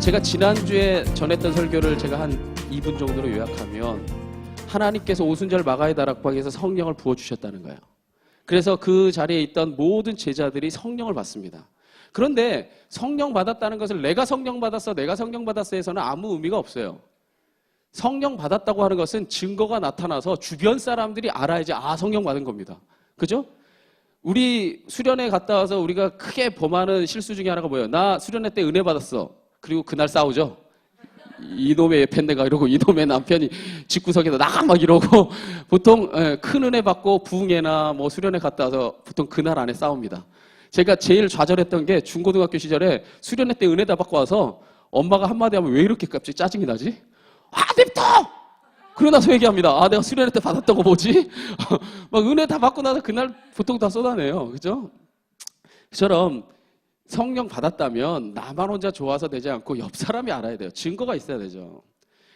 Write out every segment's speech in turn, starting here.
제가 지난주에 전했던 설교를 제가 한 2분 정도로 요약하면 하나님께서 오순절 마가의 다락방에서 성령을 부어주셨다는 거예요. 그래서 그 자리에 있던 모든 제자들이 성령을 받습니다. 그런데 성령 받았다는 것을 내가 성령 받았어, 내가 성령 받았어 해서는 아무 의미가 없어요. 성령 받았다고 하는 것은 증거가 나타나서 주변 사람들이 알아야지 성령 받은 겁니다. 그죠? 우리 수련회 갔다 와서 우리가 크게 범하는 실수 중에 하나가 뭐예요? 나 수련회 때 은혜 받았어. 그리고 그날 싸우죠. 이놈의 팬네가 이러고 이놈의 남편이 집구석에서 나가 막 이러고 보통 큰 은혜 받고 부흥회나 뭐 수련회 갔다 와서 보통 그날 안에 싸웁니다. 제가 제일 좌절했던 게 중고등학교 시절에 수련회 때 은혜 다 받고 와서 엄마가 한마디 하면 왜 이렇게 갑자기 짜증이 나지? 냅둬! 그러고 나서 얘기합니다. 내가 수련회 때 받았던 거 뭐지? 막 은혜 다 받고 나서 그날 보통 다 쏟아내요. 그죠? 그처럼 성령 받았다면 나만 혼자 좋아서 되지 않고 옆 사람이 알아야 돼요. 증거가 있어야 되죠.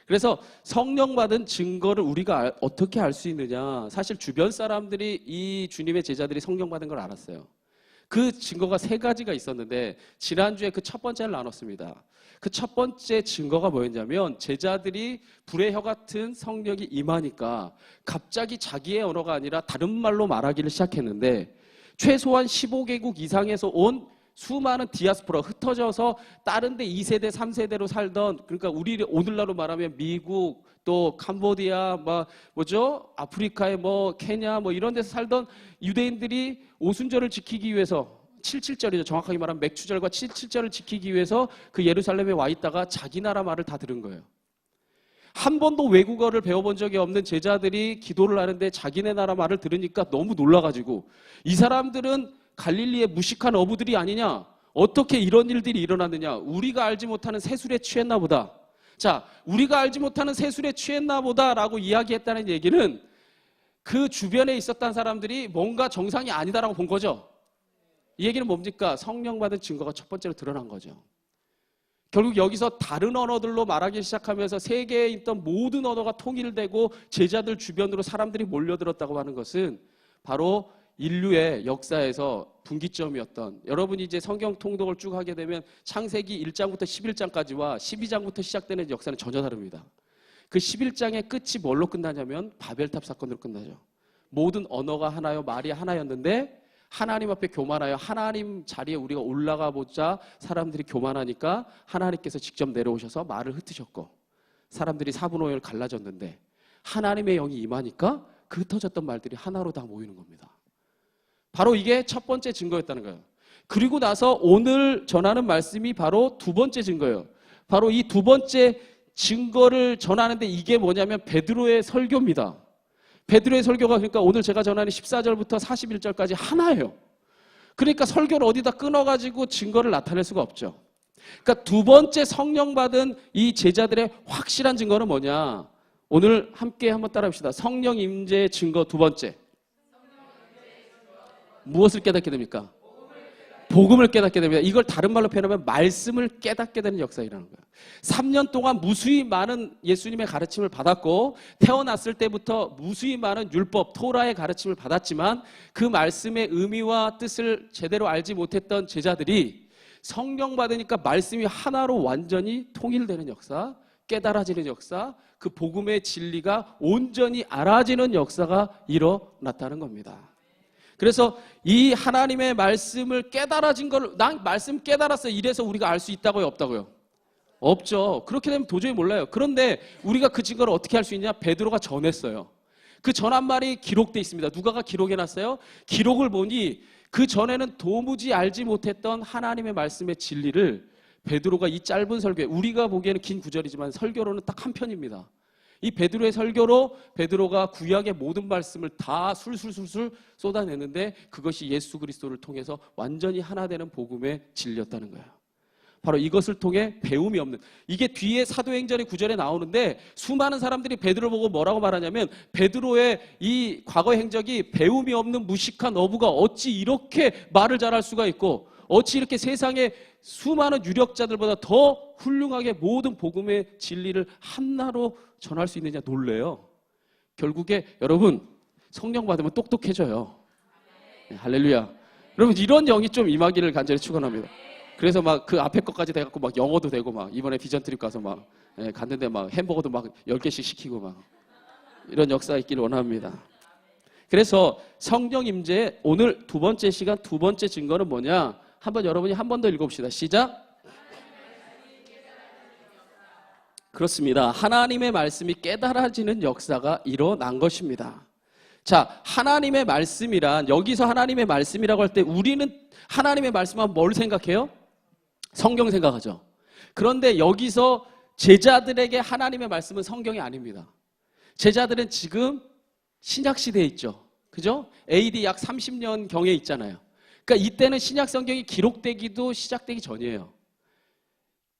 그래서 성령 받은 증거를 우리가 어떻게 알 수 있느냐. 사실 주변 사람들이 이 주님의 제자들이 성령 받은 걸 알았어요. 그 증거가 3가지가 있었는데 지난주에 그 첫 번째를 나눴습니다. 그 첫 번째 증거가 뭐였냐면 제자들이 불의 혀 같은 성령이 임하니까 갑자기 자기의 언어가 아니라 다른 말로 말하기를 시작했는데 최소한 15개국 이상에서 온 수많은 디아스포라 흩어져서 다른 데 2세대, 3세대로 살던, 그러니까 우리 오늘날로 말하면 미국, 또 캄보디아, 아프리카의 케냐 이런 데서 살던 유대인들이 오순절을 지키기 위해서 77절이죠. 정확하게 말하면 맥추절과 77절을 지키기 위해서 그 예루살렘에 와 있다가 자기 나라 말을 다 들은 거예요. 한 번도 외국어를 배워본 적이 없는 제자들이 기도를 하는데 자기네 나라 말을 들으니까 너무 놀라가지고 이 사람들은 갈릴리의 무식한 어부들이 아니냐? 어떻게 이런 일들이 일어났느냐? 우리가 알지 못하는 세술에 취했나 보다. 자, 우리가 알지 못하는 세술에 취했나 보다라고 이야기했다는 얘기는 그 주변에 있었던 사람들이 뭔가 정상이 아니다라고 본 거죠. 이 얘기는 뭡니까? 성령 받은 증거가 첫 번째로 드러난 거죠. 결국 여기서 다른 언어들로 말하기 시작하면서 세계에 있던 모든 언어가 통일되고 제자들 주변으로 사람들이 몰려들었다고 하는 것은 바로 인류의 역사에서 분기점이었던, 여러분이 이제 성경 통독을 쭉 하게 되면 창세기 1장부터 11장까지와 12장부터 시작되는 역사는 전혀 다릅니다. 그 11장의 끝이 뭘로 끝나냐면 바벨탑 사건으로 끝나죠. 모든 언어가 하나요, 말이 하나였는데 하나님 앞에 교만하여 하나님 자리에 우리가 올라가 보자 사람들이 교만하니까 하나님께서 직접 내려오셔서 말을 흩으셨고 사람들이 4분의 1 갈라졌는데 하나님의 영이 임하니까 그 흩어졌던 말들이 하나로 다 모이는 겁니다. 바로 이게 첫 번째 증거였다는 거예요. 그리고 나서 오늘 전하는 말씀이 바로 두 번째 증거예요. 바로 이 두 번째 증거를 전하는데 이게 뭐냐면 베드로의 설교입니다. 베드로의 설교가 그러니까 오늘 제가 전하는 14절부터 41절까지 하나예요. 그러니까 설교를 어디다 끊어가지고 증거를 나타낼 수가 없죠. 그러니까 두 번째 성령 받은 이 제자들의 확실한 증거는 뭐냐? 오늘 함께 한번 따라합시다. 성령 임재의 증거 두 번째. 무엇을 깨닫게 됩니까? 복음을 깨닫게 됩니다. 이걸 다른 말로 표현하면 말씀을 깨닫게 되는 역사이라는 거예요. 3년 동안 무수히 많은 예수님의 가르침을 받았고 태어났을 때부터 무수히 많은 율법, 토라의 가르침을 받았지만 그 말씀의 의미와 뜻을 제대로 알지 못했던 제자들이 성령 받으니까 말씀이 하나로 완전히 통일되는 역사, 깨달아지는 역사, 그 복음의 진리가 온전히 알아지는 역사가 일어났다는 겁니다. 그래서 이 하나님의 말씀을 깨달아진 걸, 난 말씀 깨달았어 이래서 우리가 알 수 있다고요, 없다고요? 없죠. 그렇게 되면 도저히 몰라요. 그런데 우리가 그 증거를 어떻게 할 수 있냐? 베드로가 전했어요. 그 전한 말이 기록돼 있습니다. 누가가 기록해놨어요? 기록을 보니 그 전에는 도무지 알지 못했던 하나님의 말씀의 진리를 베드로가 이 짧은 설교에, 우리가 보기에는 긴 구절이지만 설교로는 딱 한 편입니다. 이 베드로의 설교로 베드로가 구약의 모든 말씀을 다 술술술술 쏟아내는데 그것이 예수 그리스도를 통해서 완전히 하나 되는 복음의 진리였다는 거예요. 바로 이것을 통해 배움이 없는, 이게 뒤에 사도행전의 9절에 나오는데 수많은 사람들이 베드로 보고 뭐라고 말하냐면 베드로의 이 과거 행적이 배움이 없는 무식한 어부가 어찌 이렇게 말을 잘할 수가 있고 어찌 이렇게 세상의 수많은 유력자들보다 더 훌륭하게 모든 복음의 진리를 한나로 전할 수 있느냐 놀래요. 결국에 여러분 성령 받으면 똑똑해져요. 네, 할렐루야. 여러분 이런 영이 좀 임하기를 간절히 축원합니다. 그래서 막 그 앞에 것까지 돼갖고 막 영어도 되고 막 이번에 비전 트립 가서 막 갔는데 막 햄버거도 막 10개씩 시키고 막 이런 역사가 있기를 원합니다. 그래서 성령 임재 오늘 두 번째 시간 두 번째 증거는 뭐냐? 한번 여러분이 한 번 더 읽어봅시다. 시작. 그렇습니다. 하나님의 말씀이 깨달아지는 역사가 일어난 것입니다. 자, 하나님의 말씀이란 여기서 하나님의 말씀이라고 할 때 우리는 하나님의 말씀하면 뭘 생각해요? 성경 생각하죠. 그런데 여기서 제자들에게 하나님의 말씀은 성경이 아닙니다. 제자들은 지금 신약 시대에 있죠. 그죠? AD 약 30년 경에 있잖아요. 그러니까 이때는 신약 성경이 기록되기도 시작되기 전이에요.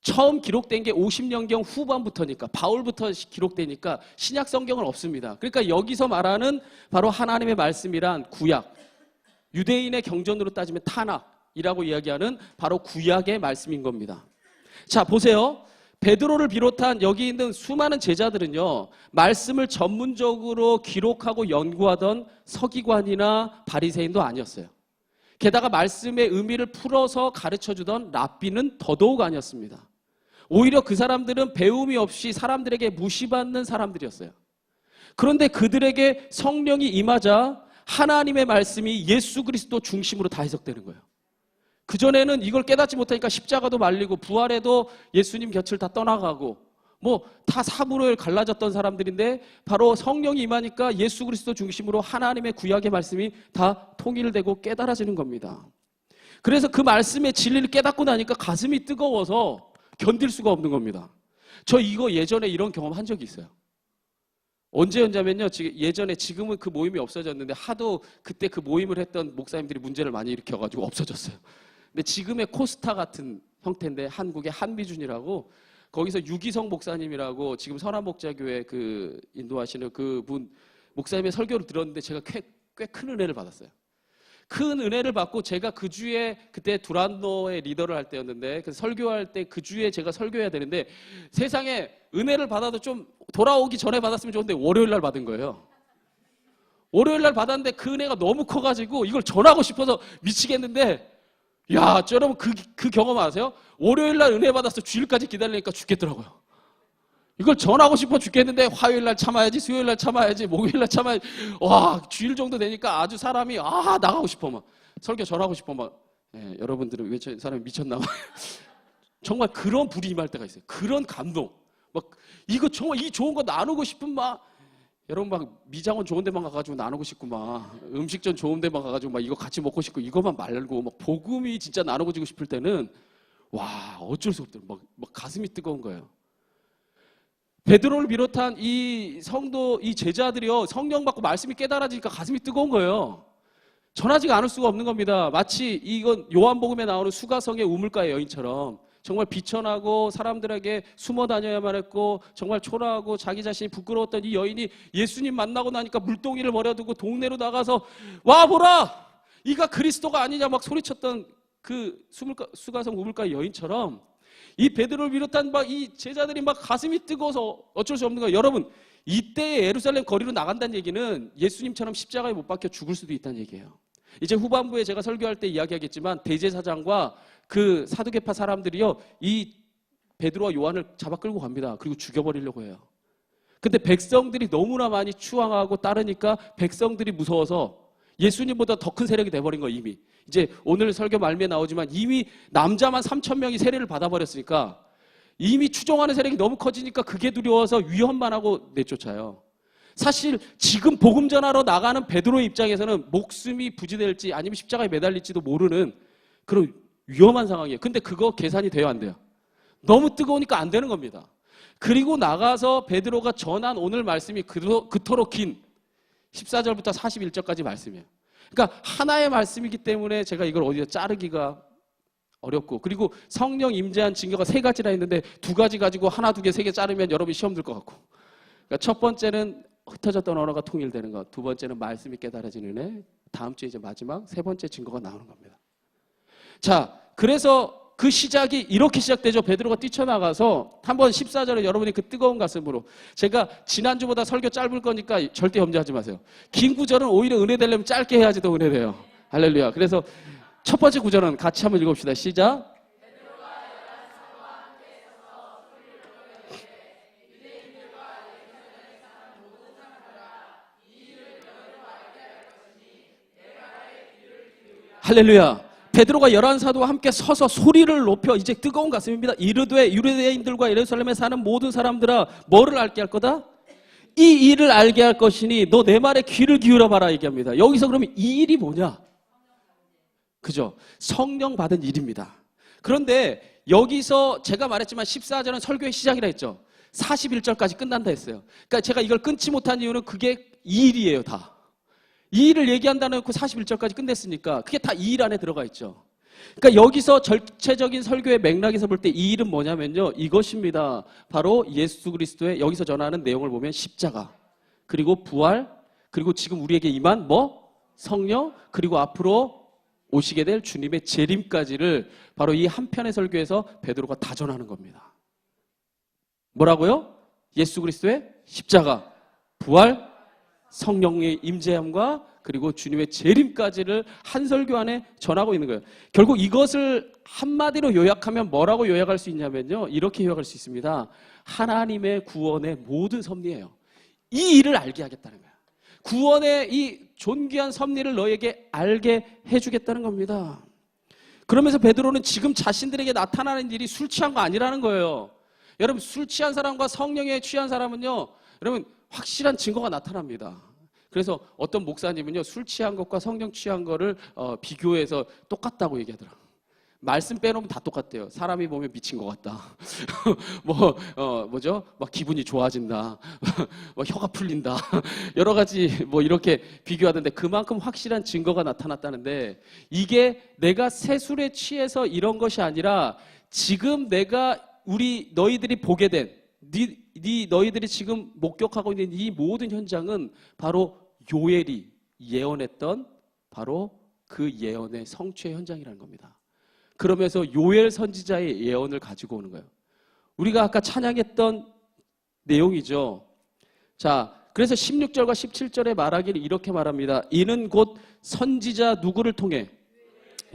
처음 기록된 게 50년경 후반부터니까 바울부터 기록되니까 신약 성경은 없습니다. 그러니까 여기서 말하는 바로 하나님의 말씀이란 구약, 유대인의 경전으로 따지면 타낙이라고 이야기하는 바로 구약의 말씀인 겁니다. 자, 보세요. 베드로를 비롯한 여기 있는 수많은 제자들은요, 말씀을 전문적으로 기록하고 연구하던 서기관이나 바리새인도 아니었어요. 게다가 말씀의 의미를 풀어서 가르쳐주던 랍비는 더더욱 아니었습니다. 오히려 그 사람들은 배움이 없이 사람들에게 무시받는 사람들이었어요. 그런데 그들에게 성령이 임하자 하나님의 말씀이 예수 그리스도 중심으로 다 해석되는 거예요. 그전에는 이걸 깨닫지 못하니까 십자가도 말리고 부활에도 예수님 곁을 다 떠나가고 뭐 다 사부로 갈라졌던 사람들인데 바로 성령이 임하니까 예수 그리스도 중심으로 하나님의 구약의 말씀이 다 통일되고 깨달아지는 겁니다. 그래서 그 말씀의 진리를 깨닫고 나니까 가슴이 뜨거워서 견딜 수가 없는 겁니다. 저 이거 예전에 이런 경험 한 적이 있어요. 언제였냐면요. 예전에 지금은 그 모임이 없어졌는데 하도 그때 그 모임을 했던 목사님들이 문제를 많이 일으켜가지고 없어졌어요. 근데 지금의 코스타 같은 형태인데 한국의 한미준이라고 거기서 유기성 목사님이라고 지금 선한목자교회 그 인도하시는 그분 목사님의 설교를 들었는데 제가 꽤 큰 은혜를 받았어요. 큰 은혜를 받고 제가 그 주에 그때 두란노의 리더를 할 때였는데 그 설교할 때 그 주에 제가 설교해야 되는데 세상에 은혜를 받아도 좀 돌아오기 전에 받았으면 좋은데 월요일 날 받은 거예요. 월요일 날 받았는데 그 은혜가 너무 커가지고 이걸 전하고 싶어서 미치겠는데 야, 여러분 그 경험 아세요? 월요일 날 은혜 받아서 주일까지 기다리니까 죽겠더라고요. 이걸 전하고 싶어 죽겠는데 화요일 날 참아야지, 수요일 날 참아야지, 목요일 날 참아야지. 와, 주일 정도 되니까 아주 사람이 나가고 싶어 막 설교 전하고 싶어 막. 여러분들은 왜 저 사람이 미쳤나 봐. 정말 그런 불이 임할 때가 있어요. 그런 감동. 막 이거 정말 이 좋은 거 나누고 싶은 막 여러분 막 미장원 좋은 데만 가가지고 나누고 싶고 막 음식점 좋은 데만 가가지고 막 이거 같이 먹고 싶고 이거만 말고 막 복음이 진짜 나누고 지고 싶을 때는 와 어쩔 수 없더라고요. 막 가슴이 뜨거운 거예요. 베드로를 비롯한 이 성도 이 제자들이요 성령 받고 말씀이 깨달아지니까 가슴이 뜨거운 거예요. 전하지가 않을 수가 없는 겁니다. 마치 이건 요한복음에 나오는 수가성의 우물가의 여인처럼 정말 비천하고 사람들에게 숨어 다녀야만 했고 정말 초라하고 자기 자신이 부끄러웠던 이 여인이 예수님 만나고 나니까 물동이를 버려두고 동네로 나가서 와 보라 이가 그리스도가 아니냐 막 소리쳤던 그 수가성 우물가의 여인처럼 이 베드로를 비롯한 막 이 제자들이 막 가슴이 뜨거워서 어쩔 수 없는 거예요. 여러분 이때의 예루살렘 거리로 나간다는 얘기는 예수님처럼 십자가에 못 박혀 죽을 수도 있다는 얘기예요. 이제 후반부에 제가 설교할 때 이야기하겠지만 대제사장과 그 사두개파 사람들이요 이 베드로와 요한을 잡아 끌고 갑니다. 그리고 죽여버리려고 해요. 근데 백성들이 너무나 많이 추앙하고 따르니까 백성들이 무서워서 예수님보다 더 큰 세력이 돼버린 거예요. 이미 이제 오늘 설교 말미에 나오지만 이미 남자만 3,000명이 세례를 받아버렸으니까 이미 추종하는 세력이 너무 커지니까 그게 두려워서 위험만 하고 내쫓아요. 사실 지금 복음 전하러 나가는 베드로의 입장에서는 목숨이 부지될지 아니면 십자가에 매달릴지도 모르는 그런 위험한 상황이에요. 근데 그거 계산이 돼요, 안 돼요? 너무 뜨거우니까 안 되는 겁니다. 그리고 나가서 베드로가 전한 오늘 말씀이 그토록 긴 14절부터 41절까지 말씀이에요. 그러니까 하나의 말씀이기 때문에 제가 이걸 어디서 자르기가 어렵고 그리고 성령 임재한 증거가 3가지나 있는데 2가지 가지고 하나, 2개, 3개 자르면 여러분이 시험 들 것 같고 그러니까 첫 번째는 흩어졌던 언어가 통일되는 것, 2번째는 말씀이 깨달아지는 애, 다음 주에 이제 마지막 3번째 증거가 나오는 겁니다. 자, 그래서 그 시작이 이렇게 시작되죠. 베드로가 뛰쳐나가서 한번 14절에 여러분이 그 뜨거운 가슴으로 제가 지난주보다 설교 짧을 거니까 절대 염려하지 마세요. 긴 구절은 오히려 은혜 되려면 짧게 해야지 더 은혜 돼요. 할렐루야. 그래서 첫 번째 구절은 같이 한번 읽어봅시다. 시작. 할렐루야. 베드로가 11사도와 함께 서서 소리를 높여 이제 뜨거운 가슴입니다. 이르되 유대인들과 예루살렘에 사는 모든 사람들아 뭐를 알게 할 거다? 이 일을 알게 할 것이니 너 내 말에 귀를 기울여 봐라 얘기합니다. 여기서 그러면 이 일이 뭐냐? 그죠? 성령 받은 일입니다. 그런데 여기서 제가 말했지만 14절은 설교의 시작이라 했죠. 41절까지 끝난다 했어요. 그러니까 제가 이걸 끊지 못한 이유는 그게 이 일이에요, 다. 이 일을 얘기한다는 그 41절까지 끝냈으니까 그게 다 이 일 안에 들어가 있죠. 그러니까 여기서 전체적인 설교의 맥락에서 볼 때 이 일은 뭐냐면요. 이것입니다. 바로 예수 그리스도의 여기서 전하는 내용을 보면 십자가, 그리고 부활, 그리고 지금 우리에게 임한 성령, 그리고 앞으로 오시게 될 주님의 재림까지를 바로 이 한 편의 설교에서 베드로가 다 전하는 겁니다. 뭐라고요? 예수 그리스도의 십자가, 부활, 성령의 임재함과 그리고 주님의 재림까지를 한 설교 안에 전하고 있는 거예요. 결국 이것을 한마디로 요약하면 뭐라고 요약할 수 있냐면요. 이렇게 요약할 수 있습니다. 하나님의 구원의 모든 섭리예요. 이 일을 알게 하겠다는 거예요. 구원의 이 존귀한 섭리를 너에게 알게 해주겠다는 겁니다. 그러면서 베드로는 지금 자신들에게 나타나는 일이 술 취한 거 아니라는 거예요. 여러분, 술 취한 사람과 성령에 취한 사람은요, 여러분 확실한 증거가 나타납니다. 그래서 어떤 목사님은요, 술 취한 것과 성령 취한 거를 비교해서 똑같다고 얘기하더라고요. 말씀 빼놓으면 다 똑같대요. 사람이 보면 미친 것 같다. 뭐죠? 막 기분이 좋아진다. 뭐 혀가 풀린다. 여러 가지 뭐 이렇게 비교하던데 그만큼 확실한 증거가 나타났다는데 이게 내가 새 술에 취해서 이런 것이 아니라 지금 내가 너희들이 보게 된 너희들이 지금 목격하고 있는 이 모든 현장은 바로 요엘이 예언했던 바로 그 예언의 성취의 현장이라는 겁니다. 그러면서 요엘 선지자의 예언을 가지고 오는 거예요. 우리가 아까 찬양했던 내용이죠. 자, 그래서 16절과 17절에 말하기를 이렇게 말합니다. 이는 곧 선지자 누구를 통해?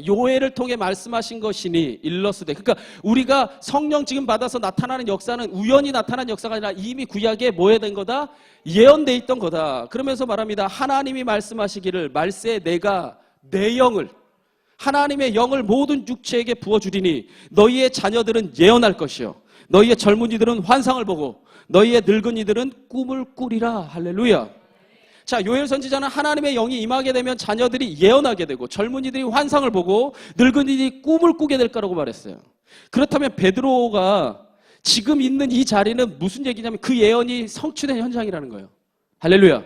요엘을 통해 말씀하신 것이니 일러스되. 그러니까 우리가 성령 지금 받아서 나타나는 역사는 우연히 나타난 역사가 아니라 이미 구약에 뭐 해야 된 거다? 예언돼 있던 거다. 그러면서 말합니다. 하나님이 말씀하시기를 말세 내가 내 영을 하나님의 영을 모든 육체에게 부어주리니 너희의 자녀들은 예언할 것이요 너희의 젊은이들은 환상을 보고 너희의 늙은이들은 꿈을 꾸리라. 할렐루야. 자, 요엘 선지자는 하나님의 영이 임하게 되면 자녀들이 예언하게 되고 젊은이들이 환상을 보고 늙은이들이 꿈을 꾸게 될 거라고 말했어요. 그렇다면 베드로가 지금 있는 이 자리는 무슨 얘기냐면 그 예언이 성취된 현장이라는 거예요. 할렐루야.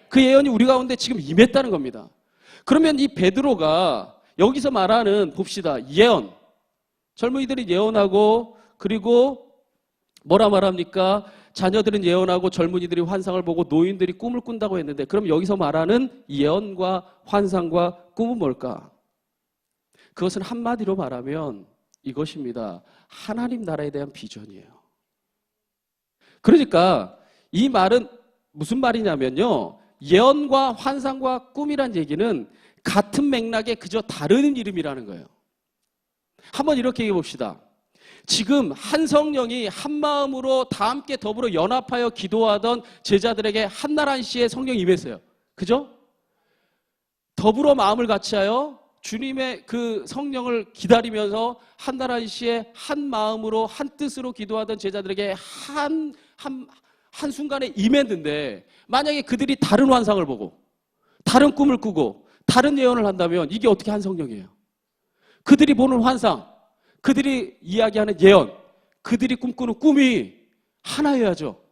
그 예언이 우리 가운데 지금 임했다는 겁니다. 그러면 이 베드로가 여기서 말하는 봅시다. 예언. 젊은이들이 예언하고 그리고 뭐라 말합니까? 자녀들은 예언하고 젊은이들이 환상을 보고 노인들이 꿈을 꾼다고 했는데 그럼 여기서 말하는 예언과 환상과 꿈은 뭘까? 그것은 한마디로 말하면 이것입니다. 하나님 나라에 대한 비전이에요. 그러니까 이 말은 무슨 말이냐면요. 예언과 환상과 꿈이란 얘기는 같은 맥락에 그저 다른 이름이라는 거예요. 한번 이렇게 얘기해 봅시다. 지금 한 성령이 한 마음으로 다 함께 더불어 연합하여 기도하던 제자들에게 한날 한시에 성령이 임했어요. 그죠? 더불어 마음을 같이하여 주님의 그 성령을 기다리면서 한날 한시에 한 마음으로 한 뜻으로 기도하던 제자들에게 한순간에 임했는데 만약에 그들이 다른 환상을 보고 다른 꿈을 꾸고 다른 예언을 한다면 이게 어떻게 한 성령이에요? 그들이 보는 환상, 그들이 이야기하는 예언, 그들이 꿈꾸는 꿈이 하나여야죠.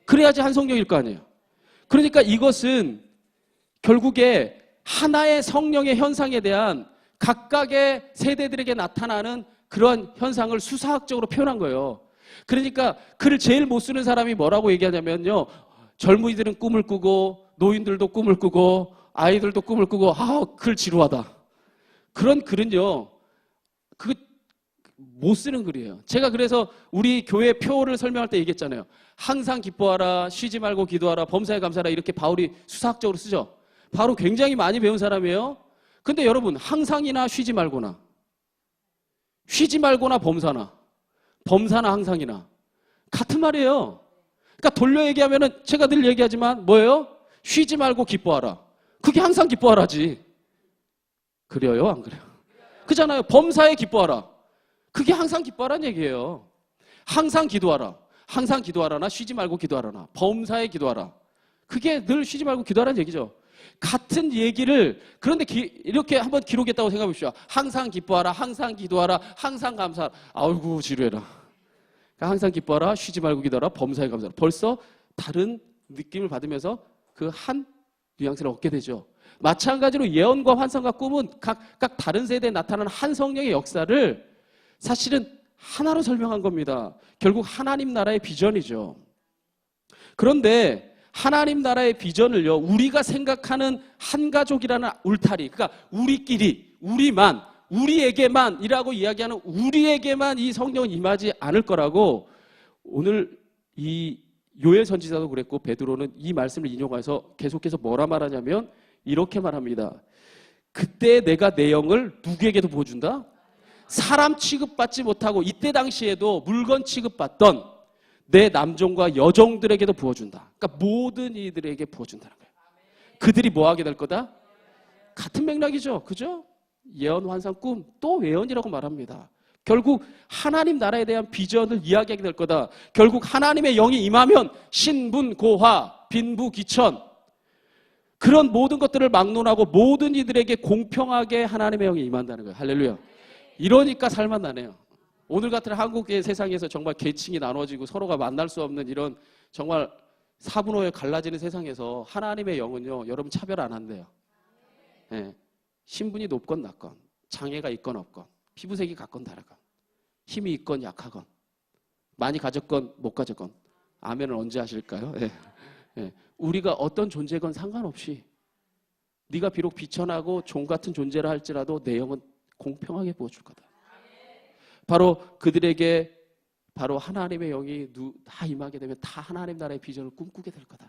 그래야지 한 성령일 거 아니에요. 그러니까 이것은 결국에 하나의 성령의 현상에 대한 각각의 세대들에게 나타나는 그러한 현상을 수사학적으로 표현한 거예요. 그러니까 글을 제일 못 쓰는 사람이 뭐라고 얘기하냐면요. 젊은이들은 꿈을 꾸고 노인들도 꿈을 꾸고 아이들도 꿈을 꾸고 글 지루하다. 그런 글은요. 못 쓰는 글이에요. 제가 그래서 우리 교회 표를 설명할 때 얘기했잖아요. 항상 기뻐하라, 쉬지 말고 기도하라, 범사에 감사하라 이렇게 바울이 수사학적으로 쓰죠. 바로 굉장히 많이 배운 사람이에요. 근데 여러분 항상이나 쉬지 말거나 범사나 항상이나 같은 말이에요. 그러니까 돌려 얘기하면은 제가 늘 얘기하지만 뭐예요? 쉬지 말고 기뻐하라. 그게 항상 기뻐하라지. 그래요? 안 그래요? 그잖아요. 범사에 기뻐하라. 그게 항상 기뻐하라는 얘기예요. 항상 기도하라. 항상 기도하라나 쉬지 말고 기도하라나. 범사에 기도하라. 그게 늘 쉬지 말고 기도하라는 얘기죠. 같은 얘기를 그런데 이렇게 한번 기록했다고 생각해 보십시오. 항상 기뻐하라. 항상 기도하라. 항상 감사하라. 아이고 지루해라. 그러니까 항상 기뻐하라. 쉬지 말고 기도하라. 범사에 감사하라. 벌써 다른 느낌을 받으면서 그 한 뉘앙스를 얻게 되죠. 마찬가지로 예언과 환상과 꿈은 각각 다른 세대에 나타나는 한 성령의 역사를 사실은 하나로 설명한 겁니다. 결국 하나님 나라의 비전이죠. 그런데 하나님 나라의 비전을요, 우리가 생각하는 한 가족이라는 울타리, 그러니까 우리끼리, 우리만, 우리에게만이라고 이야기하는 우리에게만 이 성령은 임하지 않을 거라고 오늘 이 요엘 선지자도 그랬고 베드로는 이 말씀을 인용해서 계속해서 뭐라 말하냐면 이렇게 말합니다. 그때 내가 내 영을 누구에게도 부어준다? 사람 취급받지 못하고 이때 당시에도 물건 취급받던 내 남종과 여종들에게도 부어준다. 그러니까 모든 이들에게 부어준다는 거예요. 그들이 뭐 하게 될 거다? 같은 맥락이죠. 그죠? 예언, 환상, 꿈, 또 예언이라고 말합니다. 결국 하나님 나라에 대한 비전을 이야기하게 될 거다. 결국 하나님의 영이 임하면 신분, 고화, 빈부, 기천 그런 모든 것들을 막론하고 모든 이들에게 공평하게 하나님의 영이 임한다는 거예요. 할렐루야. 이러니까 살만나네요. 오늘 같은 한국의 세상에서 정말 계층이 나눠지고 서로가 만날 수 없는 이런 정말 사분오에 갈라지는 세상에서 하나님의 영은요, 여러분 차별 안 한대요. 네. 신분이 높건 낮건, 장애가 있건 없건, 피부색이 같건 다르건, 힘이 있건 약하건, 많이 가졌건 못 가졌건, 아멘을 언제 하실까요? 네. 네. 우리가 어떤 존재건 상관없이 네가 비록 비천하고 종 같은 존재라 할지라도 내 영은 공평하게 부어줄 거다. 바로 그들에게 바로 하나님의 영이 다 임하게 되면 다 하나님 나라의 비전을 꿈꾸게 될 거다.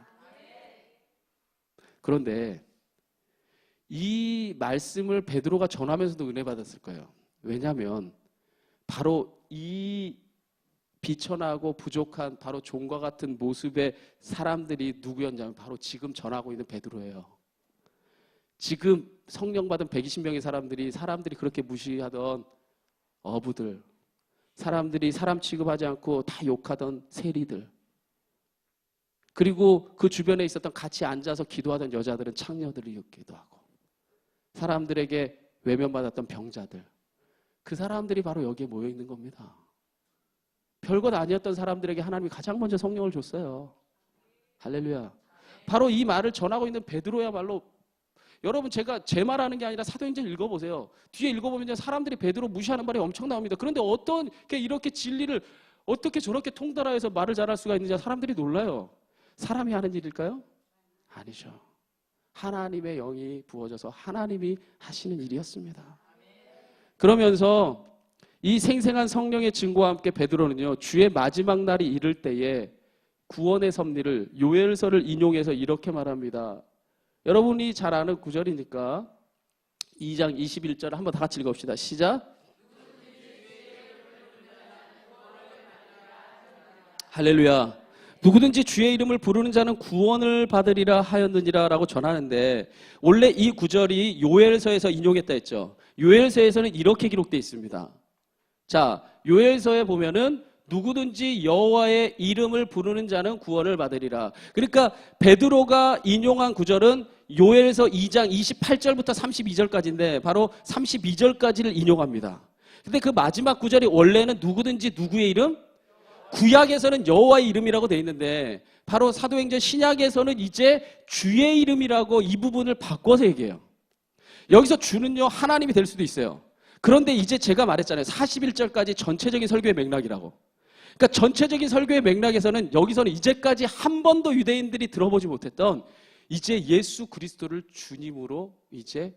그런데 이 말씀을 베드로가 전하면서도 은혜 받았을 거예요. 왜냐하면 바로 이 비천하고 부족한 바로 종과 같은 모습의 사람들이 누구였냐면 바로 지금 전하고 있는 베드로예요. 지금 성령 받은 120명의 사람들이 그렇게 무시하던 어부들, 사람들이 사람 취급하지 않고 다 욕하던 세리들, 그리고 그 주변에 있었던 같이 앉아서 기도하던 여자들은 창녀들이었기도 하고, 사람들에게 외면받았던 병자들, 그 사람들이 바로 여기에 모여 있는 겁니다. 별것 아니었던 사람들에게 하나님이 가장 먼저 성령을 줬어요. 할렐루야. 바로 이 말을 전하고 있는 베드로야말로, 여러분 제가 제 말하는 게 아니라 사도행전 읽어보세요. 뒤에 읽어보면 사람들이 베드로 무시하는 말이 엄청 나옵니다. 그런데 어떻게 이렇게 진리를 어떻게 저렇게 통달하여서 말을 잘할 수가 있는지 사람들이 놀라요. 사람이 하는 일일까요? 아니죠. 하나님의 영이 부어져서 하나님이 하시는 일이었습니다. 그러면서 이 생생한 성령의 증거와 함께 베드로는요, 주의 마지막 날이 이를 때에 구원의 섭리를 요엘서를 인용해서 이렇게 말합니다. 여러분이 잘 아는 구절이니까 2장 21절 한번 다 같이 읽어봅시다. 시작. 할렐루야. 누구든지 주의 이름을 부르는 자는 구원을 받으리라 하였느니라 라고 전하는데, 원래 이 구절이 요엘서에서 인용했다 했죠. 요엘서에서는 이렇게 기록되어 있습니다. 자, 요엘서에 보면은 누구든지 여호와의 이름을 부르는 자는 구원을 받으리라. 그러니까 베드로가 인용한 구절은 요엘서 2장 28절부터 32절까지인데 바로 32절까지를 인용합니다. 근데 그 마지막 구절이 원래는 누구든지 누구의 이름? 구약에서는 여호와의 이름이라고 돼 있는데 바로 사도행전 신약에서는 이제 주의 이름이라고 이 부분을 바꿔서 얘기해요. 여기서 주는요, 하나님이 될 수도 있어요. 그런데 이제 제가 말했잖아요. 41절까지 전체적인 설교의 맥락이라고. 그러니까 전체적인 설교의 맥락에서는 여기서는 이제까지 한 번도 유대인들이 들어보지 못했던 이제 예수 그리스도를 주님으로 이제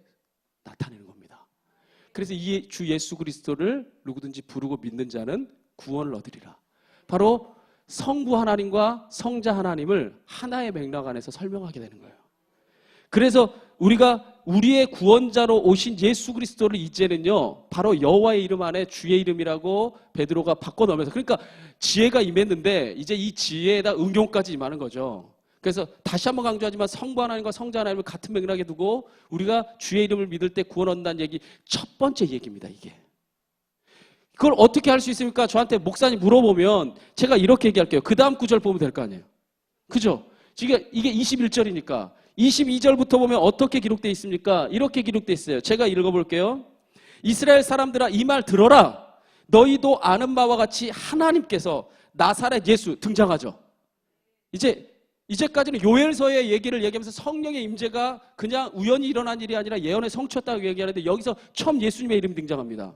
나타내는 겁니다. 그래서 이 주 예수 그리스도를 누구든지 부르고 믿는 자는 구원을 얻으리라. 바로 성부 하나님과 성자 하나님을 하나의 맥락 안에서 설명하게 되는 거예요. 그래서 우리가 우리의 구원자로 오신 예수 그리스도를 이제는요, 바로 여호와의 이름 안에 주의 이름이라고 베드로가 바꿔 넣으면서, 그러니까 지혜가 임했는데 이제 이 지혜에다 응용까지 임하는 거죠. 그래서 다시 한번 강조하지만 성부 하나님과 성자 하나님을 같은 맥락에 두고 우리가 주의 이름을 믿을 때 구원 얻는다는 얘기 첫 번째 얘기입니다. 이게. 그걸 어떻게 할 수 있습니까? 저한테 목사님 물어보면 제가 이렇게 얘기할게요. 그 다음 구절 보면 될 거 아니에요. 그죠? 지금 이게 21절이니까 22절부터 보면 어떻게 기록되어 있습니까? 이렇게 기록되어 있어요. 제가 읽어볼게요. 이스라엘 사람들아 이 말 들어라. 너희도 아는 바와 같이 하나님께서 나사렛 예수 등장하죠. 이제까지는 요엘서의 얘기를 얘기하면서 성령의 임재가 그냥 우연히 일어난 일이 아니라 예언의 성취였다고 얘기하는데 여기서 처음 예수님의 이름이 등장합니다.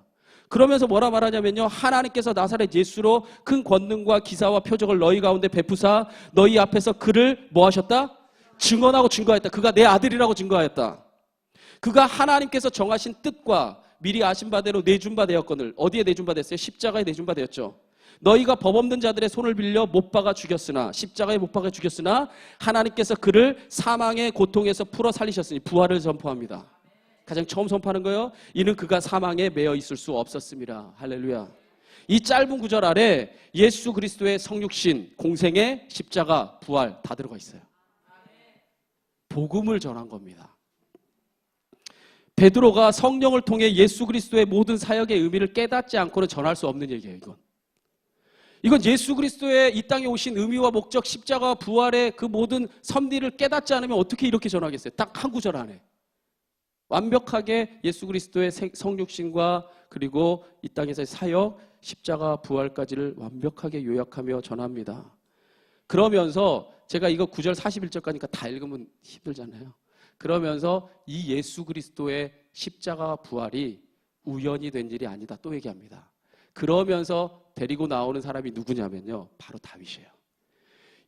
그러면서 뭐라 말하냐면요. 하나님께서 나사렛 예수로 큰 권능과 기사와 표적을 너희 가운데 베푸사 너희 앞에서 그를 뭐 하셨다? 증언하고 증거하였다. 그가 내 아들이라고 증거하였다. 그가 하나님께서 정하신 뜻과 미리 아신 바대로 내준 바 되었거늘. 어디에 내준 바 됐어요? 십자가에 내준 바 되었죠. 너희가 법 없는 자들의 손을 빌려 못 박아 죽였으나 십자가에 못 박아 죽였으나 하나님께서 그를 사망의 고통에서 풀어 살리셨으니 부활을 선포합니다. 가장 처음 선포하는 거예요. 이는 그가 사망에 매여 있을 수 없었습니다. 할렐루야. 이 짧은 구절 아래 예수 그리스도의 성육신, 공생의 십자가, 부활 다 들어가 있어요. 복음을 전한 겁니다. 베드로가 성령을 통해 예수 그리스도의 모든 사역의 의미를 깨닫지 않고는 전할 수 없는 얘기예요. 이건 예수 그리스도의 이 땅에 오신 의미와 목적, 십자가와 부활의 그 모든 섭리를 깨닫지 않으면 어떻게 이렇게 전하겠어요? 딱 한 구절 안에. 완벽하게 예수 그리스도의 성육신과 그리고 이 땅에서의 사역, 십자가, 부활까지를 완벽하게 요약하며 전합니다. 그러면서 제가 이거 9절 41절까지니까 다 읽으면 힘들잖아요. 그러면서 이 예수 그리스도의 십자가와 부활이 우연히 된 일이 아니다 또 얘기합니다. 그러면서 데리고 나오는 사람이 누구냐면요. 바로 다윗이에요.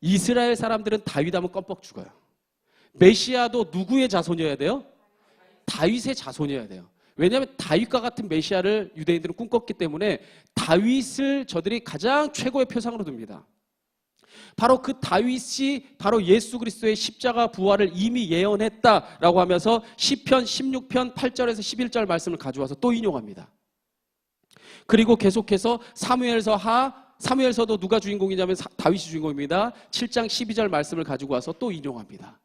이스라엘 사람들은 다윗 하면 껌뻑 죽어요. 메시아도 누구의 자손이어야 돼요? 다윗의 자손이어야 돼요. 왜냐하면 다윗과 같은 메시아를 유대인들은 꿈꿨기 때문에 다윗을 저들이 가장 최고의 표상으로 둡니다. 바로 그 다윗이 바로 예수 그리스도의 십자가 부활을 이미 예언했다라고 하면서 시편 16편 8절에서 11절 말씀을 가져와서 또 인용합니다. 그리고 계속해서 사무엘서도 누가 주인공이냐면 다윗이 주인공입니다. 7장 12절 말씀을 가지고 와서 또 인용합니다.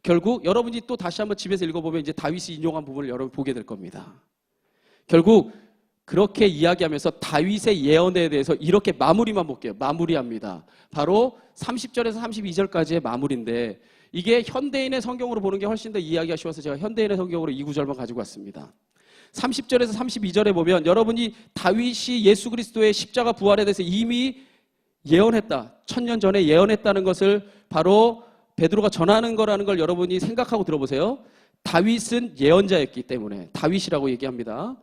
결국 여러분이 또 다시 한번 집에서 읽어보면 이제 다윗이 인용한 부분을 여러분 보게 될 겁니다. 결국 그렇게 이야기하면서 다윗의 예언에 대해서 이렇게 마무리만 볼게요. 마무리합니다. 바로 30절에서 32절까지의 마무리인데 이게 현대인의 성경으로 보는 게 훨씬 더 이해하기가 쉬워서 제가 현대인의 성경으로 이 구절만 가지고 왔습니다. 30절에서 32절에 보면 여러분이 다윗이 예수 그리스도의 십자가 부활에 대해서 이미 예언했다. 1000년 전에 예언했다는 것을 바로 베드로가 전하는 거라는 걸 여러분이 생각하고 들어보세요. 다윗은 예언자였기 때문에 다윗이라고 얘기합니다.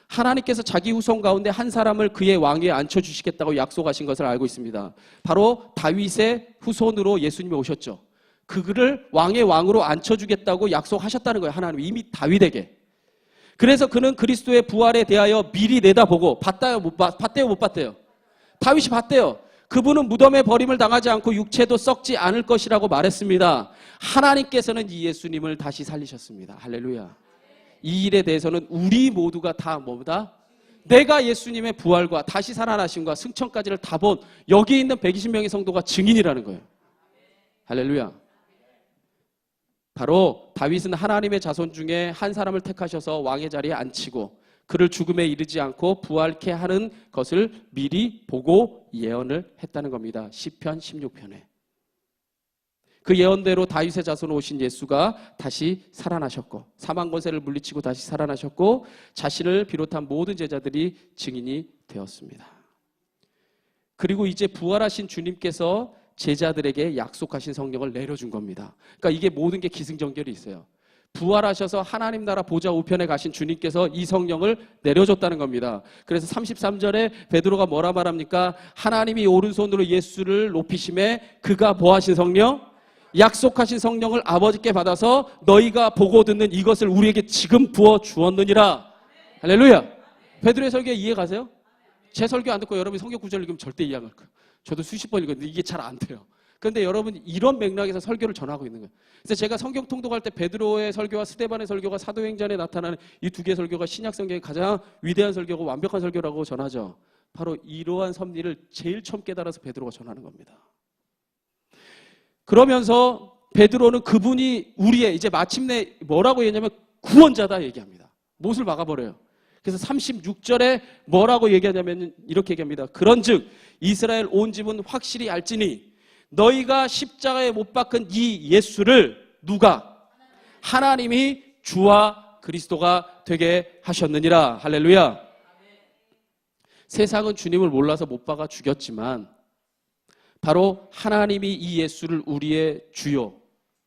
하나님께서 자기 후손 가운데 한 사람을 그의 왕위에 앉혀주시겠다고 약속하신 것을 알고 있습니다. 바로 다윗의 후손으로 예수님이 오셨죠. 그를 왕의 왕으로 앉혀주겠다고 약속하셨다는 거예요. 하나님 이미 다윗에게. 그래서 그는 그리스도의 부활에 대하여 미리 내다보고 봤대요 못 봤대요? 다윗이 봤대요. 그분은 무덤에 버림을 당하지 않고 육체도 썩지 않을 것이라고 말했습니다. 하나님께서는 이 예수님을 다시 살리셨습니다. 할렐루야. 이 일에 대해서는 우리 모두가 다 뭐다? 내가 예수님의 부활과 다시 살아나심과 승천까지를 다 본 여기 있는 120명의 성도가 증인이라는 거예요. 할렐루야. 바로 다윗은 하나님의 자손 중에 한 사람을 택하셔서 왕의 자리에 앉히고 그를 죽음에 이르지 않고 부활케 하는 것을 미리 보고 예언을 했다는 겁니다. 시편 16편에. 그 예언대로 다윗의 자손으로 오신 예수가 다시 살아나셨고 사망 권세를 물리치고 다시 살아나셨고 자신을 비롯한 모든 제자들이 증인이 되었습니다. 그리고 이제 부활하신 주님께서 제자들에게 약속하신 성령을 내려준 겁니다. 그러니까 이게 모든 게 기승전결이 있어요. 부활하셔서 하나님 나라 보좌 우편에 가신 주님께서 이 성령을 내려줬다는 겁니다. 그래서 33절에 베드로가 뭐라 말합니까? 하나님이 오른손으로 예수를 높이심에 그가 뭐 하신 성령? 약속하신 성령을 아버지께 받아서 너희가 보고 듣는 이것을 우리에게 지금 부어 주었느니라. 할렐루야. 베드로의 설교 이해 가세요? 제 설교 안 듣고 여러분이 성경 구절 읽으면 절대 이해 안 갈 거예요. 저도 수십 번 읽었는데 이게 잘 안 돼요. 그런데 여러분 이런 맥락에서 설교를 전하고 있는 거예요. 그래서 제가 성경 통독할 때 베드로의 설교와 스데반의 설교가 사도행전에 나타나는 이 두 개의 설교가 신약 성경의 가장 위대한 설교고 완벽한 설교라고 전하죠. 바로 이러한 섭리를 제일 처음 깨달아서 베드로가 전하는 겁니다. 그러면서 베드로는 그분이 우리의 이제 마침내 뭐라고 얘기하냐면 구원자다 얘기합니다. 못을 막아버려요. 그래서 36절에 뭐라고 얘기하냐면 이렇게 얘기합니다. 그런즉 이스라엘 온 집은 확실히 알지니 너희가 십자가에 못 박은 이 예수를 누가? 하나님이 주와 그리스도가 되게 하셨느니라. 할렐루야. 세상은 주님을 몰라서 못 박아 죽였지만 바로 하나님이 이 예수를 우리의 주요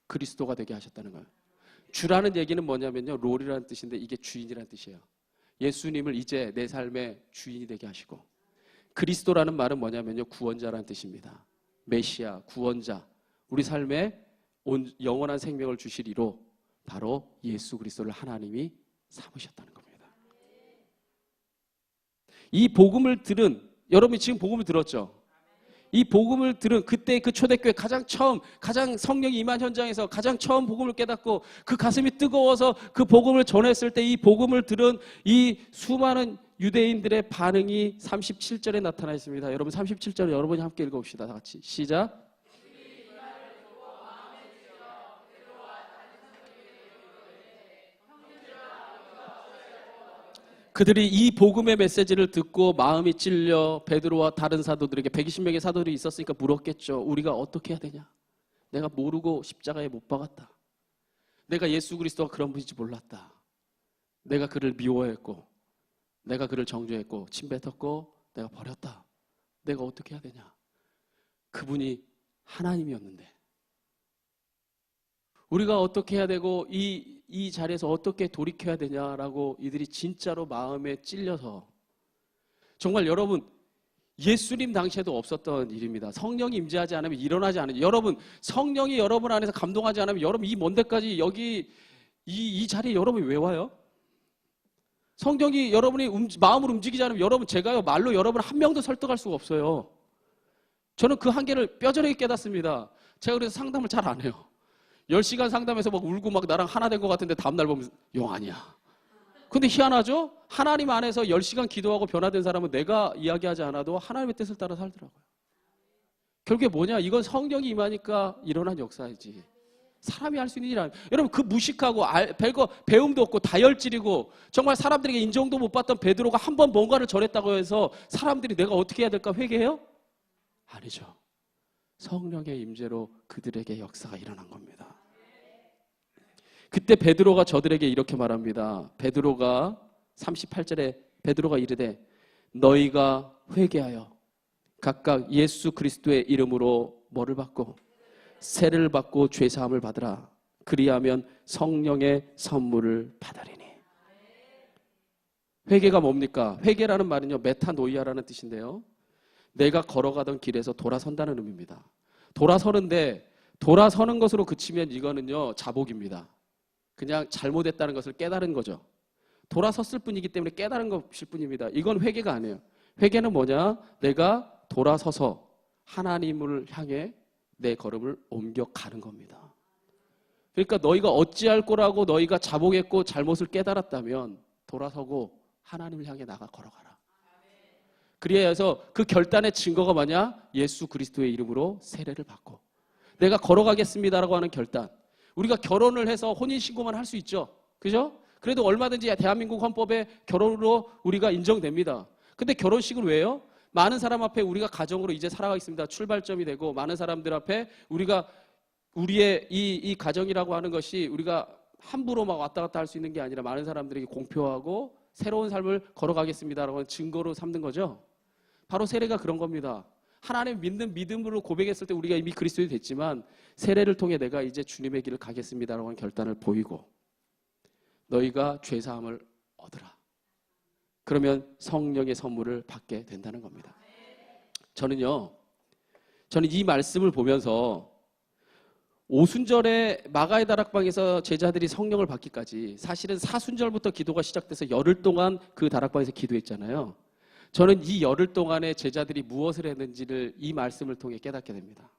그리스도가 되게 하셨다는 거예요. 주라는 얘기는 뭐냐면요, 롤이라는 뜻인데 이게 주인이라는 뜻이에요. 예수님을 이제 내 삶의 주인이 되게 하시고, 그리스도라는 말은 뭐냐면요, 구원자라는 뜻입니다. 메시아, 구원자, 우리 삶에 영원한 생명을 주시리로 바로 예수 그리스도를 하나님이 삼으셨다는 겁니다. 이 복음을 들은, 여러분이 지금 복음을 들었죠? 이 복음을 들은 그때 그 초대교회 가장 성령이 임한 현장에서 가장 처음 복음을 깨닫고 그 가슴이 뜨거워서 그 복음을 전했을 때 이 복음을 들은 이 수많은 유대인들의 반응이 37절에 나타나 있습니다. 여러분 37절 여러분이 함께 읽어봅시다. 다 같이 시작. 그들이 이 복음의 메시지를 듣고 마음이 찔려 베드로와 다른 사도들에게 120명의 사도들이 있었으니까 물었겠죠. 우리가 어떻게 해야 되냐? 내가 모르고 십자가에 못 박았다. 내가 예수 그리스도가 그런 분인지 몰랐다. 내가 그를 미워했고 내가 그를 정죄했고 침뱉었고 내가 버렸다. 내가 어떻게 해야 되냐? 그분이 하나님이었는데 우리가 어떻게 해야 되고 이 자리에서 어떻게 돌이켜야 되냐라고 이들이 진짜로 마음에 찔려서, 정말 여러분 예수님 당시에도 없었던 일입니다. 성령이 임재하지 않으면 일어나지 않아요. 여러분 성령이 여러분 안에서 감동하지 않으면 여러분 이 먼 데까지 여기 이 자리에 여러분이 왜 와요? 성령이 여러분이 마음을 움직이지 않으면 여러분, 제가요 말로 여러분 한 명도 설득할 수가 없어요. 저는 그 한계를 뼈저리게 깨닫습니다. 제가 그래서 상담을 잘 안 해요. 10시간 상담해서 막 울고 막 나랑 하나 된 것 같은데 다음날 보면 영 아니야. 근데 희한하죠? 하나님 안에서 10시간 기도하고 변화된 사람은 내가 이야기하지 않아도 하나님의 뜻을 따라 살더라고요. 결국에 뭐냐? 이건 성령이 임하니까 일어난 역사이지. 사람이 할 수 있는 일 아니에요. 여러분 그 무식하고 배움도 없고 다혈질이고 정말 사람들에게 인정도 못 받던 베드로가 한 번 뭔가를 전했다고 해서 사람들이 내가 어떻게 해야 될까 회개해요? 아니죠. 성령의 임재로 그들에게 역사가 일어난 겁니다. 그때 베드로가 저들에게 이렇게 말합니다. 베드로가 38절에 베드로가 이르되 너희가 회개하여 각각 예수 그리스도의 이름으로 뭐를 받고 세례를 받고 죄 사함을 받으라. 그리하면 성령의 선물을 받으리니. 회개가 뭡니까? 회개라는 말은요 메타노이아라는 뜻인데요, 내가 걸어가던 길에서 돌아선다는 의미입니다. 돌아서는 것으로 그치면 이거는요 자복입니다. 그냥 잘못했다는 것을 깨달은 거죠. 돌아섰을 뿐이기 때문에 깨달은 것일 뿐입니다. 이건 회개가 아니에요. 회개는 뭐냐? 내가 돌아서서 하나님을 향해 내 걸음을 옮겨가는 겁니다. 그러니까 너희가 어찌할 거라고 너희가 자복했고 잘못을 깨달았다면 돌아서고 하나님을 향해 나가 걸어가라. 그래서 그 결단의 증거가 뭐냐? 예수 그리스도의 이름으로 세례를 받고 내가 걸어가겠습니다라고 하는 결단. 우리가 결혼을 해서 혼인신고만 할 수 있죠. 그죠? 그래도 얼마든지 대한민국 헌법에 결혼으로 우리가 인정됩니다. 근데 결혼식은 왜요? 많은 사람 앞에 우리가 가정으로 이제 살아가겠습니다. 출발점이 되고 많은 사람들 앞에 우리의 이 가정이라고 하는 것이 우리가 함부로 막 왔다 갔다 할 수 있는 게 아니라 많은 사람들에게 공표하고 새로운 삶을 걸어가겠습니다라고 하는 증거로 삼는 거죠. 바로 세례가 그런 겁니다. 하나님 믿는 믿음으로 고백했을 때 우리가 이미 그리스도인이 됐지만 세례를 통해 내가 이제 주님의 길을 가겠습니다라고 하는 결단을 보이고 너희가 죄사함을 얻으라. 그러면 성령의 선물을 받게 된다는 겁니다. 저는 이 말씀을 보면서 오순절에 마가의 다락방에서 제자들이 성령을 받기까지 사실은 사순절부터 기도가 시작돼서 열흘 동안 그 다락방에서 기도했잖아요. 저는 이 열흘 동안에 제자들이 무엇을 했는지를 이 말씀을 통해 깨닫게 됩니다.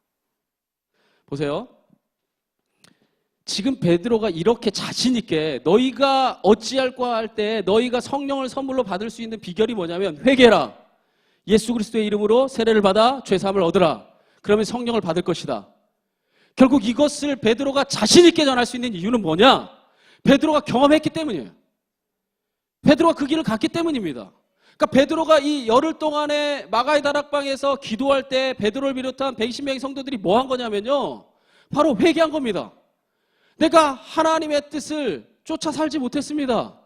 보세요. 지금 베드로가 이렇게 자신 있게 너희가 어찌할까 할 때 너희가 성령을 선물로 받을 수 있는 비결이 뭐냐면 회개라. 예수 그리스도의 이름으로 세례를 받아 죄 사함을 얻으라. 그러면 성령을 받을 것이다. 결국 이것을 베드로가 자신 있게 전할 수 있는 이유는 뭐냐? 베드로가 경험했기 때문이에요. 베드로가 그 길을 갔기 때문입니다. 그러니까 베드로가 이 열흘 동안에 마가의 다락방에서 기도할 때 베드로를 비롯한 120명의 성도들이 뭐 한 거냐면요, 바로 회개한 겁니다. 내가 하나님의 뜻을 쫓아 살지 못했습니다.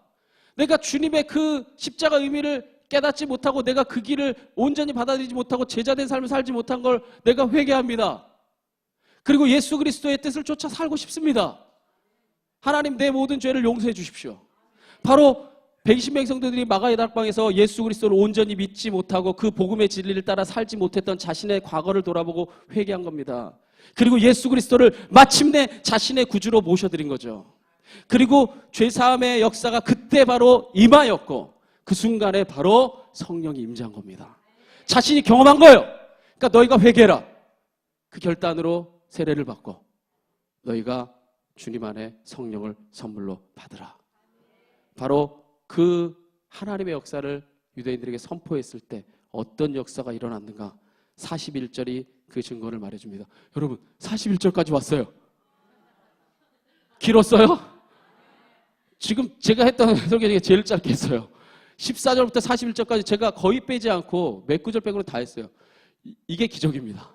내가 주님의 그 십자가 의미를 깨닫지 못하고 내가 그 길을 온전히 받아들이지 못하고 제자된 삶을 살지 못한 걸 내가 회개합니다. 그리고 예수 그리스도의 뜻을 쫓아 살고 싶습니다. 하나님, 내 모든 죄를 용서해 주십시오. 바로 120명 성도들이 마가의 다락방에서 예수 그리스도를 온전히 믿지 못하고 그 복음의 진리를 따라 살지 못했던 자신의 과거를 돌아보고 회개한 겁니다. 그리고 예수 그리스도를 마침내 자신의 구주로 모셔드린 거죠. 그리고 죄사함의 역사가 그때 바로 임하였고 그 순간에 바로 성령이 임재한 겁니다. 자신이 경험한 거예요. 그러니까 너희가 회개해라. 그 결단으로 세례를 받고 너희가 주님 안에 성령을 선물로 받으라. 바로 그 하나님의 역사를 유대인들에게 선포했을 때 어떤 역사가 일어났는가? 41절이 그 증거를 말해줍니다. 여러분, 41절까지 왔어요. 길었어요? 지금 제가 했던 설교 중에 제일 짧게 했어요. 14절부터 41절까지 제가 거의 빼지 않고 몇 구절 빼고는 다 했어요. 이게 기적입니다.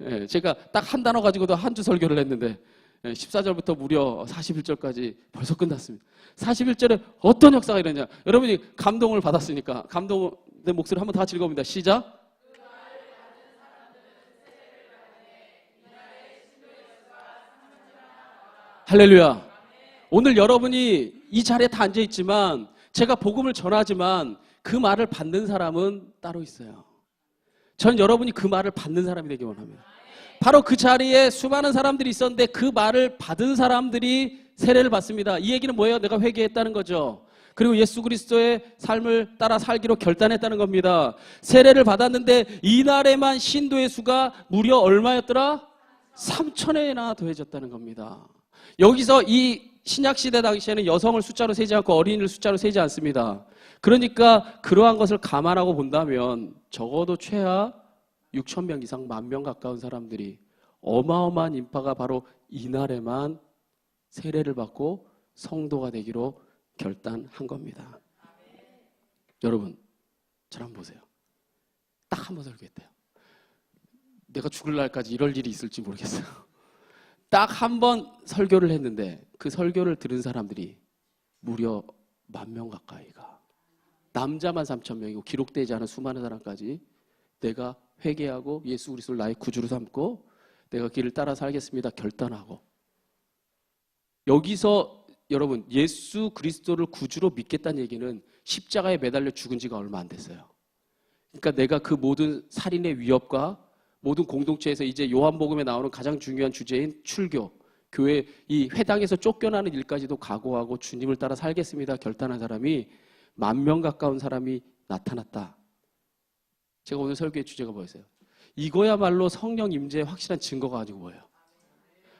예, 제가 딱 한 단어 가지고도 한 주 설교를 했는데 14절부터 무려 41절까지 벌써 끝났습니다. 41절에 어떤 역사가 일어나냐? 여러분이 감동을 받았으니까 감동의 목소리 한번 다 같이 읽어봅니다. 시작. 할렐루야. 오늘 여러분이 이 자리에 다 앉아있지만 제가 복음을 전하지만 그 말을 받는 사람은 따로 있어요. 전 여러분이 그 말을 받는 사람이 되기 원합니다. 바로 그 자리에 수많은 사람들이 있었는데 그 말을 받은 사람들이 세례를 받습니다. 이 얘기는 뭐예요? 내가 회개했다는 거죠. 그리고 예수 그리스도의 삶을 따라 살기로 결단했다는 겁니다. 세례를 받았는데 이날에만 신도의 수가 무려 얼마였더라? 3,000회나 더해졌다는 겁니다. 여기서 이 신약시대 당시에는 여성을 숫자로 세지 않고 어린이를 숫자로 세지 않습니다. 그러니까 그러한 것을 감안하고 본다면 적어도 최하 6,000명 이상 10,000명 가까운 사람들이 어마어마한 인파가 바로 이날에만 세례를 받고 성도가 되기로 결단한 겁니다. 여러분, 저를 한번 보세요. 딱 한 번 설교했대요. 내가 죽을 날까지 이럴 일이 있을지 모르겠어요. 딱 한 번 설교를 했는데 그 설교를 들은 사람들이 무려 10,000명 가까이가, 남자만 3,000명이고 기록되지 않은 수많은 사람까지 내가 회개하고 예수 그리스도를 나의 구주로 삼고 내가 길을 따라 살겠습니다 결단하고, 여기서 여러분 예수 그리스도를 구주로 믿겠다는 얘기는 십자가에 매달려 죽은 지가 얼마 안 됐어요. 그러니까 내가 그 모든 살인의 위협과 모든 공동체에서 이제 요한복음에 나오는 가장 중요한 주제인 출교, 교회 이 회당에서 쫓겨나는 일까지도 각오하고 주님을 따라 살겠습니다 결단한 사람이 10,000명 가까운 사람이 나타났다. 제가 오늘 설교의 주제가 뭐였어요? 이거야말로 성령 임재의 확실한 증거가 가지고 뭐예요?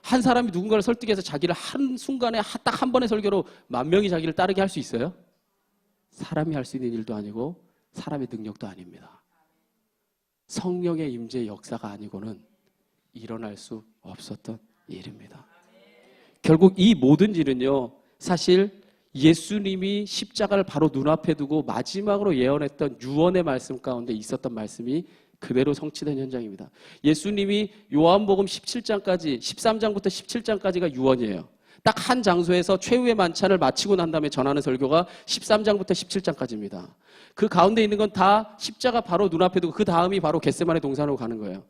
한 사람이 누군가를 설득해서 자기를 한 순간에 딱 한 번의 설교로 10,000명이 자기를 따르게 할 수 있어요? 사람이 할 수 있는 일도 아니고 사람의 능력도 아닙니다. 성령의 임재의 역사가 아니고는 일어날 수 없었던 일입니다. 결국 이 모든 일은요, 사실 예수님이 십자가를 바로 눈앞에 두고 마지막으로 예언했던 유언의 말씀 가운데 있었던 말씀이 그대로 성취된 현장입니다. 예수님이 요한복음 17장까지 13장부터 17장까지가 유언이에요. 딱 한 장소에서 최후의 만찬을 마치고 난 다음에 전하는 설교가 13장부터 17장까지입니다. 그 가운데 있는 건 다 십자가 바로 눈앞에 두고 그 다음이 바로 겟세마네 동산으로 가는 거예요.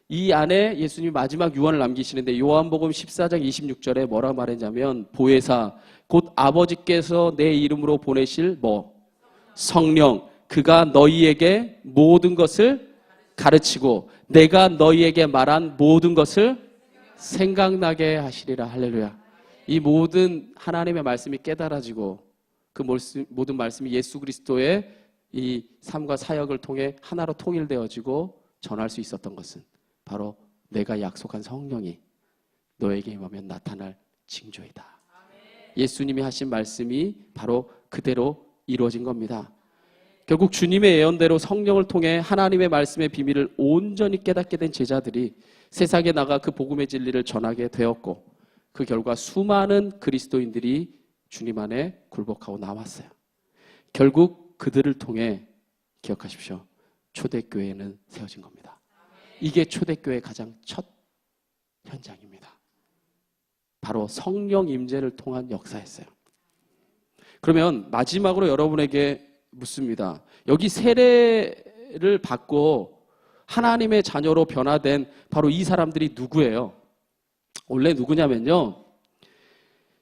이 안에 예수님이 마지막 유언을 남기시는데 요한복음 14장 26절에 뭐라 말했냐면, 보혜사 곧 아버지께서 내 이름으로 보내실 성령, 그가 너희에게 모든 것을 가르치고 내가 너희에게 말한 모든 것을 생각나게 하시리라. 할렐루야. 이 모든 하나님의 말씀이 깨달아지고 그 모든 말씀이 예수 그리스도의 이 삶과 사역을 통해 하나로 통일되어지고 전할 수 있었던 것은 바로 내가 약속한 성령이 너에게 임하면 나타날 징조이다. 예수님이 하신 말씀이 바로 그대로 이루어진 겁니다. 결국 주님의 예언대로 성령을 통해 하나님의 말씀의 비밀을 온전히 깨닫게 된 제자들이 세상에 나가 그 복음의 진리를 전하게 되었고, 그 결과 수많은 그리스도인들이 주님 안에 굴복하고 나왔어요. 결국 그들을 통해, 기억하십시오, 초대교회는 세워진 겁니다. 이게 초대교회의 가장 첫 현장입니다. 바로 성령 임재를 통한 역사였어요. 그러면 마지막으로 여러분에게 묻습니다. 여기 세례를 받고 하나님의 자녀로 변화된 바로 이 사람들이 누구예요? 원래 누구냐면요,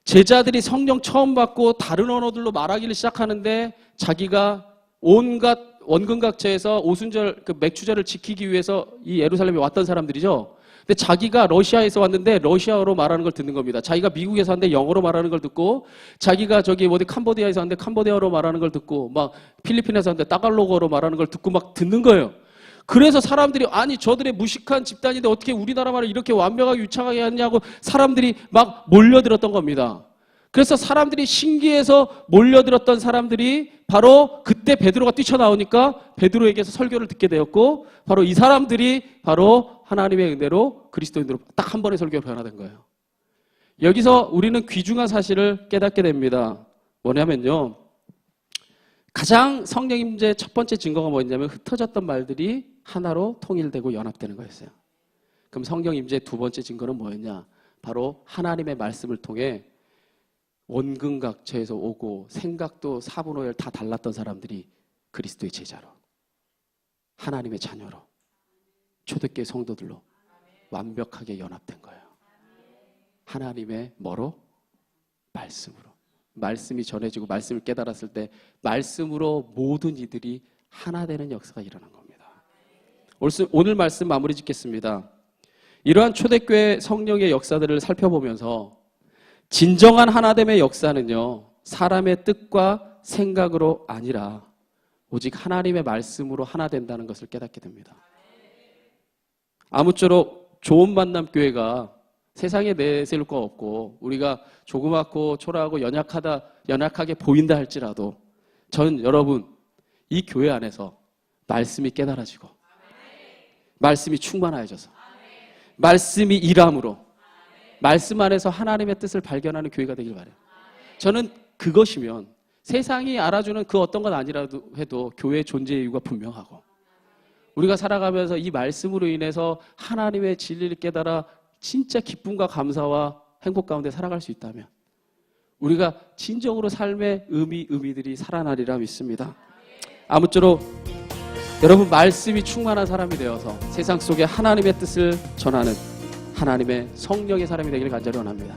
제자들이 성령 처음 받고 다른 언어들로 말하기를 시작하는데 자기가 온갖 원근각처에서 오순절 그 맥주절을 지키기 위해서 이 예루살렘에 왔던 사람들이죠. 근데 자기가 러시아에서 왔는데 러시아어로 말하는 걸 듣는 겁니다. 자기가 미국에서 왔는데 영어로 말하는 걸 듣고, 자기가 저기 어디 캄보디아에서 왔는데 캄보디아어로 말하는 걸 듣고, 막 필리핀에서 왔는데 따갈로그어로 말하는 걸 듣고 막 듣는 거예요. 그래서 사람들이, 아니 저들의 무식한 집단인데 어떻게 우리나라 말을 이렇게 완벽하게 유창하게 하냐고 사람들이 막 몰려들었던 겁니다. 그래서 사람들이 신기해서 몰려들었던 사람들이 바로 그때 베드로가 뛰쳐나오니까 베드로에게서 설교를 듣게 되었고, 바로 이 사람들이 바로 하나님의 은혜로 그리스도인으로 딱 한 번의 설교로 변화된 거예요. 여기서 우리는 귀중한 사실을 깨닫게 됩니다. 뭐냐면요, 가장 성령 임재의 첫 번째 증거가 뭐였냐면 흩어졌던 말들이 하나로 통일되고 연합되는 거였어요. 그럼 성령 임재의 두 번째 증거는 뭐였냐? 바로 하나님의 말씀을 통해 원근각처에서 오고 생각도 사분오열 다 달랐던 사람들이 그리스도의 제자로, 하나님의 자녀로, 초대교회 성도들로 완벽하게 연합된 거예요. 하나님의 뭐로? 말씀으로. 말씀이 전해지고 말씀을 깨달았을 때 말씀으로 모든 이들이 하나 되는 역사가 일어난 겁니다. 오늘 말씀 마무리 짓겠습니다. 이러한 초대교회 성령의 역사들을 살펴보면서 진정한 하나됨의 역사는요, 사람의 뜻과 생각으로 아니라 오직 하나님의 말씀으로 하나 된다는 것을 깨닫게 됩니다. 아무쪼록 좋은 만남 교회가 세상에 내세울 거 없고 우리가 조그맣고 초라하고 연약하게 보인다 할지라도 전 여러분 이 교회 안에서 말씀이 깨달아지고 말씀이 충만해져서 말씀이 일함으로 말씀 안에서 하나님의 뜻을 발견하는 교회가 되길 바라요. 저는 그것이면 세상이 알아주는 그 어떤 건 아니라도 해도 교회의 존재의 이유가 분명하고, 우리가 살아가면서 이 말씀으로 인해서 하나님의 진리를 깨달아 진짜 기쁨과 감사와 행복 가운데 살아갈 수 있다면 우리가 진정으로 삶의 의미들이 살아나리라 믿습니다. 아무쪼록 여러분 말씀이 충만한 사람이 되어서 세상 속에 하나님의 뜻을 전하는 하나님의 성령의 사람이 되기를 간절히 원합니다.